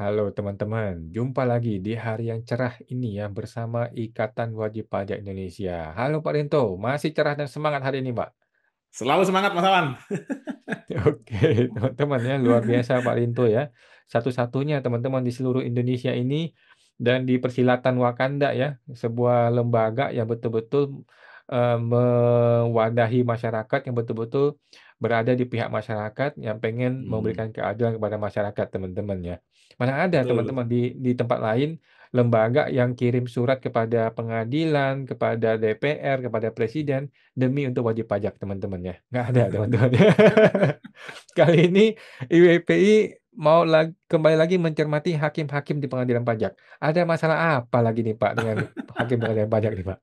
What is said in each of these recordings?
Halo teman-teman, jumpa lagi di hari yang cerah ini ya bersama Ikatan Wajib Pajak Indonesia. Halo Pak Rinto, masih cerah dan semangat hari ini Pak? Selalu semangat Mas Awan. Oke, teman-teman ya, luar biasa Pak Rinto ya. Satu-satunya teman-teman di seluruh Indonesia ini dan di Persilatan Wakanda ya, sebuah lembaga yang betul-betul mewadahi masyarakat yang betul-betul berada di pihak masyarakat yang pengen Hmm, memberikan keadilan kepada masyarakat teman-teman ya. Mana ada betul. teman-teman di tempat lain lembaga yang kirim surat kepada pengadilan, kepada DPR, kepada presiden demi untuk wajib pajak teman-teman ya. Nggak ada teman-teman. Kali ini IWPI mau kembali lagi mencermati hakim-hakim di pengadilan pajak. Ada masalah apa lagi nih Pak dengan hakim pengadilan pajak nih Pak?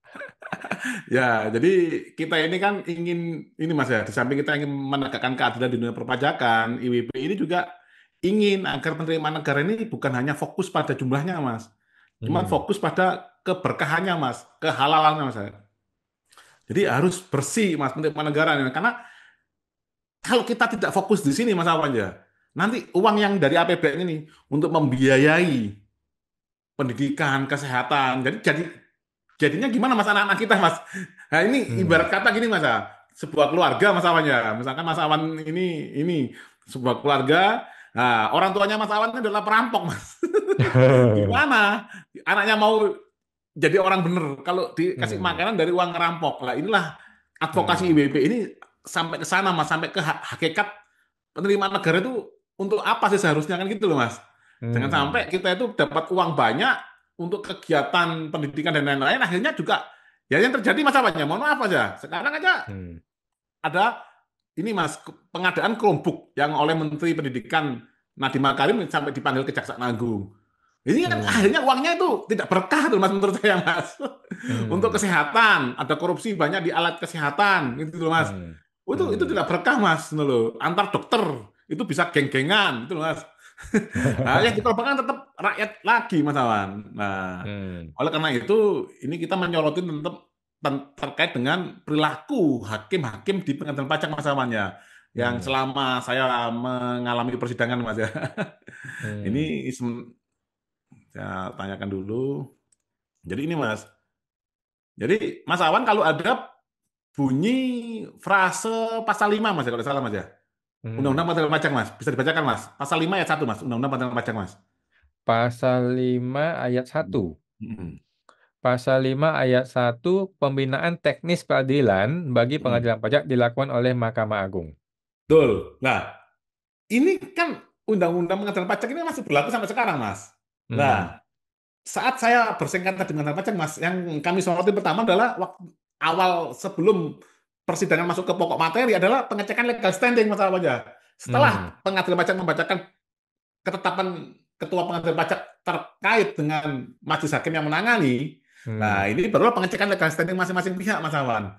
Ya, jadi kita ini kan ingin ini Mas ya, di samping kita ingin menegakkan keadilan di dunia perpajakan, IWP ini juga ingin agar penerimaan negara ini bukan hanya fokus pada jumlahnya Mas, cuman Hmm. fokus pada keberkahannya Mas, kehalalannya Mas. Jadi harus bersih Mas penerimaan negara ini, karena kalau kita tidak fokus di sini Mas Awan ya, nanti uang yang dari APBN ini untuk membiayai pendidikan, kesehatan, jadi jadinya gimana Mas anak-anak kita Mas? Nah ini Hmm. ibarat kata gini Mas, sebuah keluarga Mas Awan ya. Misalkan Mas Awan ini sebuah keluarga, nah orang tuanya Mas Awan ini adalah perampok Mas. Gimana? Anaknya mau jadi orang bener kalau dikasih Hmm. makanan dari uang ngerampok. Lah inilah advokasi Hmm. IBP ini sampai ke sana Mas, sampai ke hakikat penerimaan negara itu untuk apa sih seharusnya kan gitu loh Mas. Jangan Hmm. sampai kita itu dapat uang banyak untuk kegiatan pendidikan dan lain-lain, akhirnya juga ya yang terjadi masalahnya. Mohon maaf aja. Sekarang aja Hmm. ada ini Mas, pengadaan Chromebook yang oleh Menteri Pendidikan Nadiem Makarim sampai dipanggil Kejaksaan Agung. Ini kan Hmm. akhirnya uangnya itu tidak berkah tuh Mas menurut saya Mas. Untuk Hmm. kesehatan, ada korupsi banyak di alat kesehatan gitu loh Mas. Hmm. Oh, itu Hmm. tidak berkah Mas, gitu loh. Antar dokter itu bisa geng-gengan gitu loh Mas. Nah, yang dikorbankan tetap rakyat lagi Mas Awan. Nah, Hmm. oleh karena itu ini kita menyoroti tetap terkait dengan perilaku hakim-hakim di pengadilan pajak Mas Awan ya. Yang Hmm. selama saya mengalami persidangan Mas ya. Hmm. Ini saya tanyakan dulu. Jadi ini Mas. Jadi Mas Awan kalau ada bunyi frase pasal 5 Mas ya kalau tidak salah Mas ya. Hmm. Undang-Undang Pengadilan Pajak Mas. Bisa dibacakan Mas. Pasal 5 ayat 1 Mas. Undang-Undang Pengadilan Pajak Mas. Pasal 5 ayat 1. Hmm. Pasal 5 ayat 1 pembinaan teknis peradilan bagi Hmm. pengadilan pajak dilakukan oleh Mahkamah Agung. Betul. Nah, ini kan Undang-Undang Pengadilan Pajak ini masih berlaku sampai sekarang Mas. Hmm. Nah, saat saya bersengketa dengan pengadilan pajak Mas, yang kami soroti pertama adalah waktu awal sebelum persidangan masuk ke pokok materi adalah pengecekan legal standing Mas aja. Hmm. Setelah pengadilan pajak membacakan ketetapan ketua pengadilan pajak terkait dengan majelis hakim yang menangani. Hmm. Nah, ini barulah pengecekan legal standing masing-masing pihak, Mas Awan.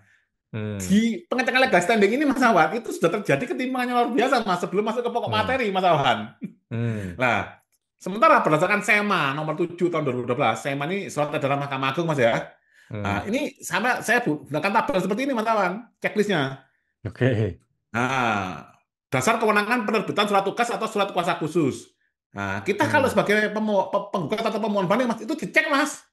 Hmm. Di pengecekan legal standing ini, Mas Awan, itu sudah terjadi ketimpangan yang luar biasa, Mas, sebelum masuk ke pokok Hmm. materi, Mas Awan. Hmm. Nah, sementara berdasarkan SEMA nomor 7 tahun 2012, SEMA ini surat edaran Mahkamah Agung, Mas ya. Nah, Hmm. ini sama saya gunakan tabel seperti ini, Mas Awan, checklistnya. Oke. Nah, dasar kewenangan penerbitan surat tugas atau surat kuasa khusus. Nah, kita kalau Hmm. sebagai penggugat atau pemohon banding, Mas, itu dicek, Mas.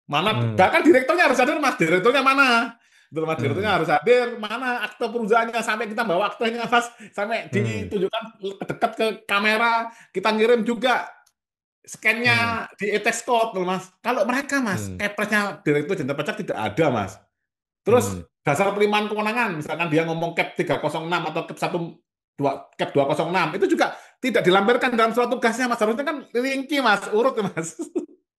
Mana, Hmm. bahkan direkturnya harus hadir, Mas. Direkturnya mana? Itu, Mas, direkturnya Hmm. harus hadir. Mana akte perusahaannya, sampai kita bawa aktenya, Mas. Sampai Hmm. ditunjukkan dekat ke kamera. Kita ngirim juga Hmm. scan-nya di e-tax code, Mas. Kalau mereka, Mas, Hmm. Kepresnya Direktur Jenderal Pajak tidak ada, Mas. Terus Hmm. dasar pelimpahan kewenangan, misalkan dia ngomong cap 306 atau cap 206 itu juga tidak dilampirkan dalam surat tugasnya, Mas. Harusnya kan ringki, Mas, urut, Mas.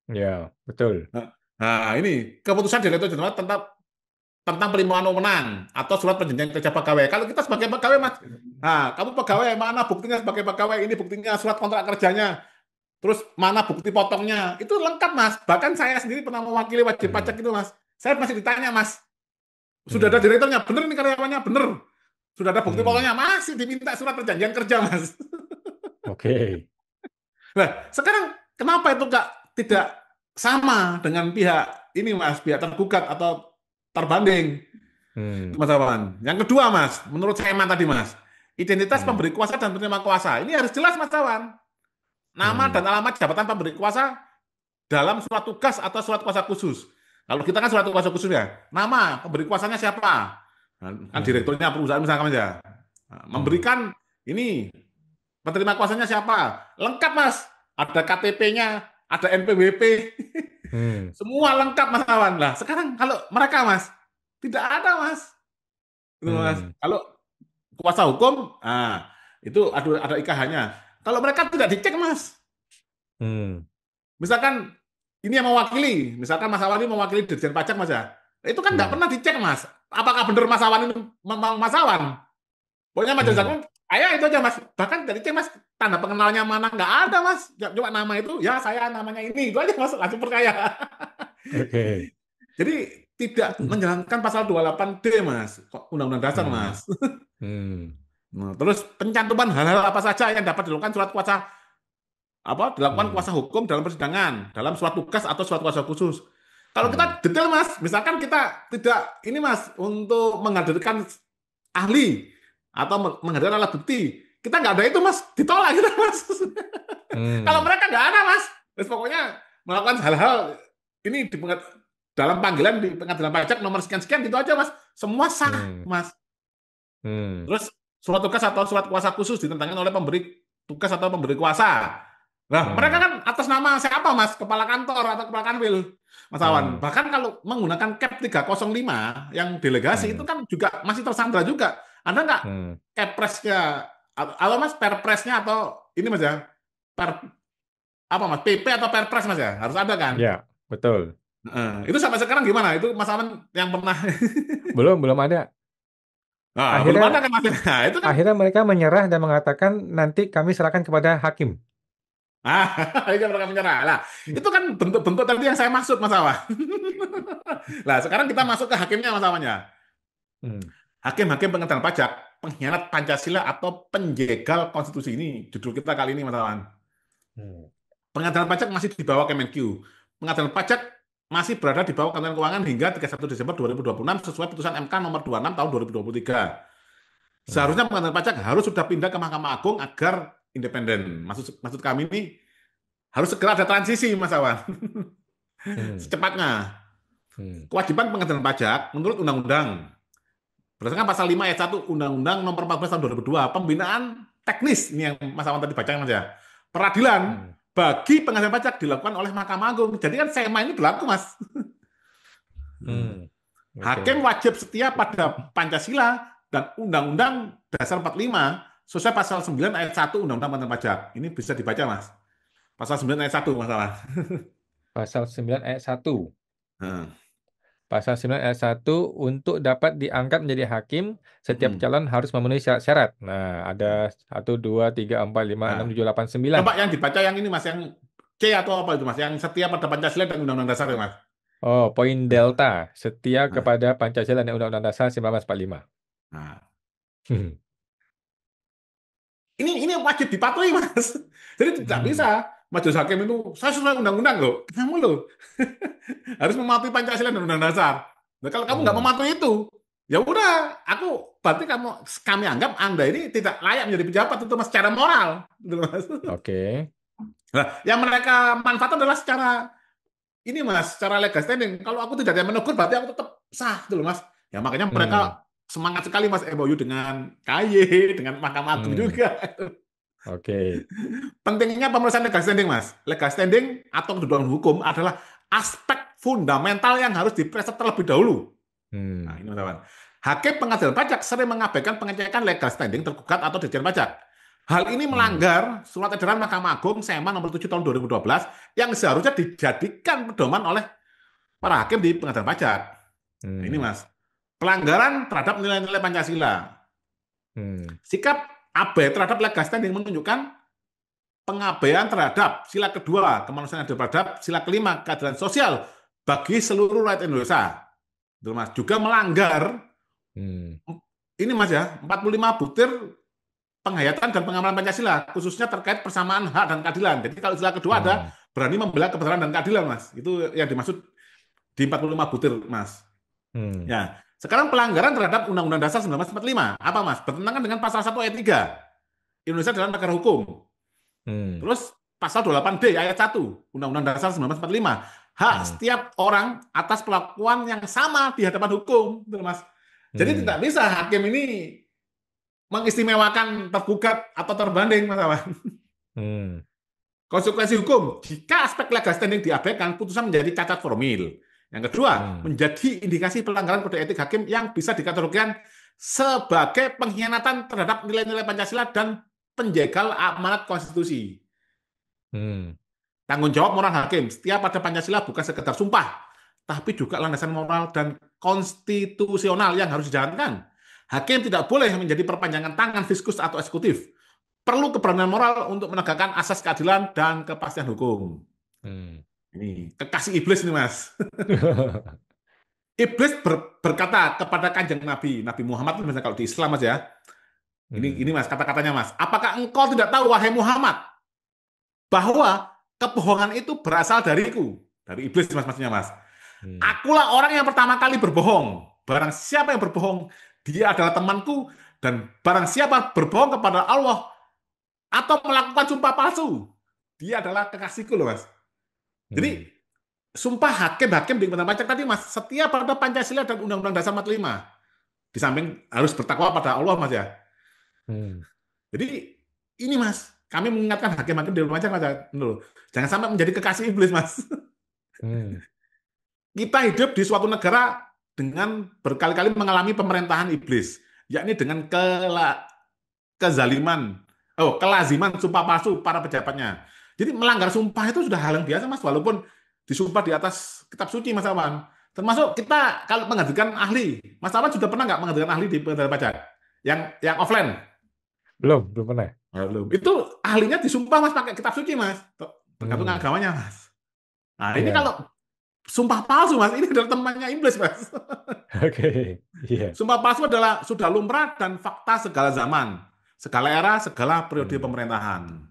Ya, betul. Nah, ini keputusan Direktur Jenderal tentang pelimpahan wewenang atau surat perjanjian kerja pegawai. Kalau kita sebagai pegawai, Mas, nah, kamu pegawai mana buktinya sebagai pegawai? Ini buktinya surat kontrak kerjanya. Terus mana bukti potongnya? Itu lengkap, Mas. Bahkan saya sendiri pernah mewakili wajib Hmm. pajak itu, Mas. Saya masih ditanya, Mas. Sudah ada Hmm. direkturnya, bener ini karyawannya, bener. Sudah ada bukti Hmm. potongnya, masih diminta surat perjanjian kerja, Mas. Oke. Nah, sekarang kenapa itu Kak tidak sama dengan pihak ini, Mas, pihak tergugat atau terbanding, Hmm. Mas Awan? Yang kedua, Mas, menurut saya tadi, Mas, identitas Hmm. pemberi kuasa dan penerima kuasa. Ini harus jelas, Mas Awan. nama dan alamat jabatan pemberi kuasa dalam surat tugas atau surat kuasa khusus. Kalau kita kan surat kuasa khusus ya, nama pemberi kuasanya siapa? Nah, kan direkturnya perusahaan misalkan aja. Nah, memberikan ini penerima kuasanya siapa? Lengkap mas, ada KTP-nya, ada NPWP, semua lengkap mas Awan. Lah sekarang kalau mereka mas tidak ada mas, itu mas. Kalau kuasa hukum, itu ada IKH-nya. Kalau mereka tidak dicek mas, misalkan ini yang mewakili, misalkan Mas Awan ini mewakili Dirjen Pajak Mas ya, itu kan nggak pernah dicek Mas, apakah benar Mas Awan ini memang Mas Awan. Pokoknya Majelis Hakim, ayo itu aja Mas, bahkan dari cek Mas, tanda pengenalnya mana nggak ada Mas, coba nama itu, ya saya namanya ini, itu aja Mas, langsung percaya. Oke. Jadi tidak menjalankan pasal 28D Mas, Undang-Undang Dasar Mas. Nah, terus pencantuman hal-hal apa saja yang dapat dilakukan surat kuasa dilakukan kuasa hukum dalam persidangan, dalam surat tugas atau surat kuasa khusus. Kalau kita detail Mas, misalkan kita tidak ini Mas untuk menghadirkan ahli atau menghadirkan alat bukti, kita nggak ada itu Mas, ditolak kita Mas. Kalau mereka nggak ada Mas, terus pokoknya melakukan hal-hal ini dalam panggilan di pengadilan pajak nomor sekian-sekian gitu aja Mas, semua sah Mas. Terus surat tugas atau surat kuasa khusus ditentangkan oleh pemberi tugas atau pemberi kuasa. Nah, mereka kan atas nama siapa Mas? Kepala kantor atau kepala kanwil, Mas Awan. Bahkan kalau menggunakan Cap 305 yang delegasi itu kan juga masih tersandra juga. Ada nggak Kepresnya atau Mas Perpresnya atau ini Mas ya? Apa Mas? PP atau Perpres Mas ya? Harus ada kan? Ya, betul. Itu sampai sekarang gimana? Itu Mas Awan yang pernah belum ada. belum ada kan Mas? Nah, itu kan Akhirnya mereka menyerah dan mengatakan nanti kami serahkan kepada hakim. Itu mereka menyerah. Lah, itu kan bentuk-bentuk tadi yang saya maksud Mas Awan. Nah, sekarang kita masuk ke hakimnya Mas Awan ya. Hakim-hakim pengadilan pajak, pengkhianat Pancasila atau penjegal konstitusi, ini judul kita kali ini Mas Awan. Pengadilan pajak masih di bawah Kemenq. Pengadilan pajak masih berada di bawah Kementerian Keuangan hingga 31 Desember 2026 sesuai putusan MK nomor 26 tahun 2023. Seharusnya pengadilan pajak harus sudah pindah ke Mahkamah Agung agar independen. Maksud kami ini harus segera ada transisi Mas Awan. Secepatnya. Kewajiban pengadilan pajak menurut undang-undang berdasarkan pasal 5 ayat 1 Undang-Undang nomor 14 tahun 2002, pembinaan teknis ini yang Mas Awan tadi bacakan Mas ya. Peradilan bagi pengadilan pajak dilakukan oleh Mahkamah Agung. Jadi kan SEMA ini berlaku Mas. Hakim wajib setia pada Pancasila dan Undang-Undang Dasar 45 sesuai pasal 9 ayat 1 Undang-Undang Pengadilan Pajak. Ini bisa dibaca Mas. Pasal 9 ayat 1 Mas Awan. Pasal 9 ayat 1. Pasal 9 ayat 1 untuk dapat diangkat menjadi hakim, setiap calon harus memenuhi syarat-syarat. Nah, ada 1, 2, 3, 4, 5, 6, 7, 8, 9. Coba yang dibaca yang ini Mas, yang C atau apa itu Mas? Yang setia pada Pancasila dan Undang-Undang Dasar ya Mas? Oh, poin delta, setia kepada Pancasila dan Undang-Undang Dasar 1945. Nah. Ini wajib dipatuhi Mas. Jadi tidak bisa Majelis Hakim itu saya sesuai undang-undang loh. Kamu loh harus mematuhi Pancasila dan Undang-Undang Dasar. Nah, kalau kamu nggak mematuhi itu, ya udah, berarti kami anggap Anda ini tidak layak menjadi pejabat itu Mas secara moral, gitu Mas. Oke. Nah, yang mereka manfaatkan adalah secara ini Mas, secara legal standing. Kalau aku tidak ada yang menegur, berarti aku tetap sah, gitu loh Mas. Ya makanya mereka semangat sekali Mas MOU dengan KY, dengan Mahkamah Agung juga. Oke. Pentingnya pemeriksaan legal standing, Mas. Legal standing atau kedudukan hukum adalah aspek fundamental yang harus diperiksa terlebih dahulu. Nah, ini teman-teman. Hakim pengadilan pajak sering mengabaikan pengecekan legal standing tergugat atau dirjen pajak. Hal ini melanggar surat edaran Mahkamah Agung SEMA nomor 7 tahun 2012 yang seharusnya dijadikan pedoman oleh para hakim di pengadilan pajak. Nah, ini Mas. Pelanggaran terhadap nilai-nilai Pancasila. Sikap abai terhadap legal standing menunjukkan pengabaian terhadap sila kedua kemanusiaan adil beradab, sila kelima keadilan sosial bagi seluruh rakyat Indonesia. Mas, juga melanggar ini Mas ya, 45 butir penghayatan dan pengamalan Pancasila, khususnya terkait persamaan hak dan keadilan. Jadi kalau sila kedua ada berani membela kebenaran dan keadilan, Mas. Itu yang dimaksud di 45 butir, Mas. Ya. Sekarang pelanggaran terhadap Undang-Undang Dasar 1945. Apa, Mas? Bertentangan dengan pasal 1 ayat 3. Indonesia adalah negara hukum. Terus pasal 28D ayat 1 Undang-Undang Dasar 1945. Hak Hmm. setiap orang atas perlakuan yang sama di hadapan hukum, gitu, Mas. Jadi tidak bisa hakim ini mengistimewakan tergugat atau terbanding, Mas Awan. Konsekuensi hukum, jika aspek legal standing diabaikan, putusan menjadi cacat formil. Yang kedua, menjadi indikasi pelanggaran kode etik hakim yang bisa dikategorikan sebagai pengkhianatan terhadap nilai-nilai Pancasila dan penjegal amanat konstitusi. Tanggung jawab moral hakim setiap pada Pancasila bukan sekedar sumpah, tapi juga landasan moral dan konstitusional yang harus dijalankan. Hakim tidak boleh menjadi perpanjangan tangan fiskus atau eksekutif. Perlu keberanian moral untuk menegakkan asas keadilan dan kepastian hukum. Ini kekasih iblis ini, Mas. Iblis berkata kepada kanjeng Nabi Muhammad, misalnya kalau di Islam, Mas ya. Ini Mas, kata-katanya Mas. Apakah engkau tidak tahu, wahai Muhammad, bahwa kebohongan itu berasal dariku, dari iblis, Mas, maksudnya, Mas. Akulah orang yang pertama kali berbohong. Barang siapa yang berbohong, dia adalah temanku, dan barang siapa berbohong kepada Allah atau melakukan sumpah palsu, dia adalah kekasihku loh, Mas. Jadi sumpah hakim di Undang-Undang Pajak tadi, Mas, setia pada Pancasila dan Undang-Undang Dasar 45. Di samping harus bertakwa pada Allah, Mas ya. Jadi ini, Mas, kami mengingatkan hakim-hakim di Undang-Undang Pajak, jangan sampai menjadi kekasih iblis, Mas. Kita hidup di suatu negara dengan berkali-kali mengalami pemerintahan iblis, yakni dengan kelaziman sumpah palsu para pejabatnya. Jadi melanggar sumpah itu sudah hal yang biasa, Mas, walaupun disumpah di atas kitab suci, Mas Awan. Termasuk kita kalau menghadirkan ahli. Mas Awan sudah pernah nggak menghadirkan ahli di pengadilan pajak? Yang offline? Belum pernah. Belum. Itu ahlinya disumpah, Mas, pakai kitab suci, Mas. Tergantung agamanya, Mas. Nah, ini kalau sumpah palsu, Mas, ini adalah temannya iblis, Mas. Oke. Sumpah palsu adalah sudah lumrah dan fakta segala zaman, segala era, segala periode pemerintahan.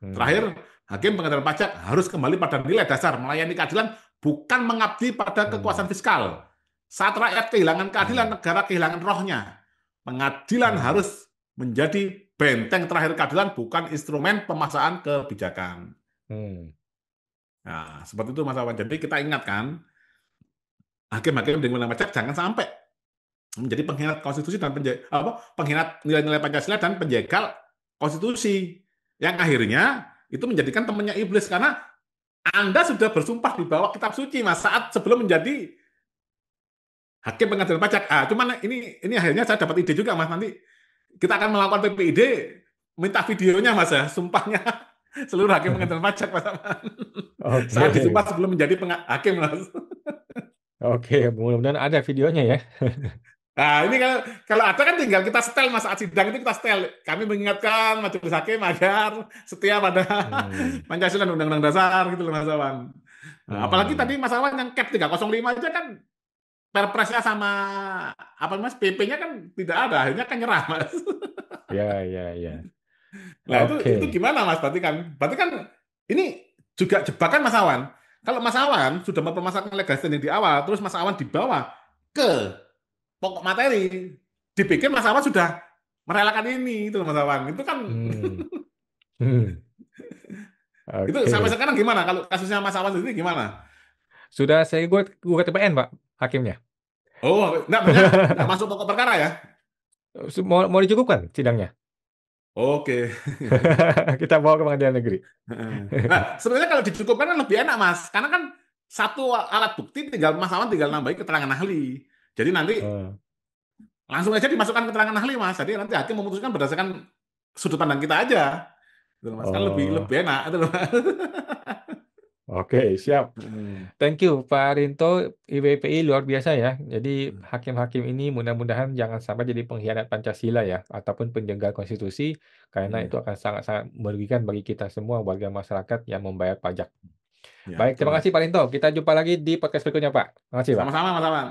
Terakhir, hakim pengadilan pajak harus kembali pada nilai dasar, melayani keadilan, bukan mengabdi pada kekuasaan fiskal. Saat rakyat kehilangan keadilan, negara kehilangan rohnya. Pengadilan harus menjadi benteng terakhir keadilan, bukan instrumen pemaksaan kebijakan. Nah, seperti itu, Mas Awan. Jadi kita ingatkan, hakim-hakim di Undang-Undang Pajak jangan sampai menjadi pengkhianat konstitusi dan pengkhianat nilai-nilai Pancasila dan penjegal konstitusi. Yang akhirnya itu menjadikan temannya iblis, karena Anda sudah bersumpah di bawah kitab suci, Mas, saat sebelum menjadi hakim pengadilan pajak. Cuman ini akhirnya saya dapat ide juga, Mas. Nanti kita akan melakukan PPID, minta videonya, Mas, ya, sumpahnya seluruh hakim pengadilan pajak, Mas. Saat disumpah sebelum menjadi hakim, Mas. Oke, mudah-mudahan ada videonya ya. Nah, ini kalau ada kan tinggal kita setel, Mas, saat sidang itu kita setel. Kami mengingatkan majelis hakim agar setia pada Pancasila dan Undang-Undang Dasar, gitu loh, Mas Awan. Nah, apalagi tadi Mas Awan yang Cap 305 aja kan perpresnya sama Mas, PP-nya kan tidak ada, akhirnya kan nyerah, Mas. Ya. Nah, itu gimana, Mas? Berarti kan ini juga jebakan, Mas Awan. Kalau Mas Awan sudah mempermasalahkan legal standing di awal, terus Mas Awan dibawa ke pokok materi, dipikir Mas Awan sudah merelakan ini, itu Mas Awan. Itu kan itu sampai sekarang gimana? Kalau kasusnya Mas Awan sendiri gimana? Sudah saya gugat TPN, Pak, hakimnya. Oh, enggak masuk pokok perkara ya? Mau dicukupkan sidangnya? Oke. Kita bawa ke pengadilan negeri. Nah, sebenarnya kalau dicukupkan kan lebih enak, Mas. Karena kan satu alat bukti Mas Awan tinggal nambahin keterangan ahli. Jadi nanti langsung aja dimasukkan keterangan ahli, Mas. Jadi nanti hakim memutuskan berdasarkan sudut pandang kita aja. Mas, kan lebih enak. Oke, siap. Thank you, Pak Rinto. IWPI luar biasa ya. Jadi hakim-hakim ini mudah-mudahan jangan sampai jadi pengkhianat Pancasila ya, ataupun penjegal konstitusi, karena itu akan sangat-sangat merugikan bagi kita semua warga masyarakat yang membayar pajak. Baik, terima kasih Pak Rinto. Kita jumpa lagi di podcast berikutnya, Pak. Terima kasih, Pak. Sama-sama, Mas Awan.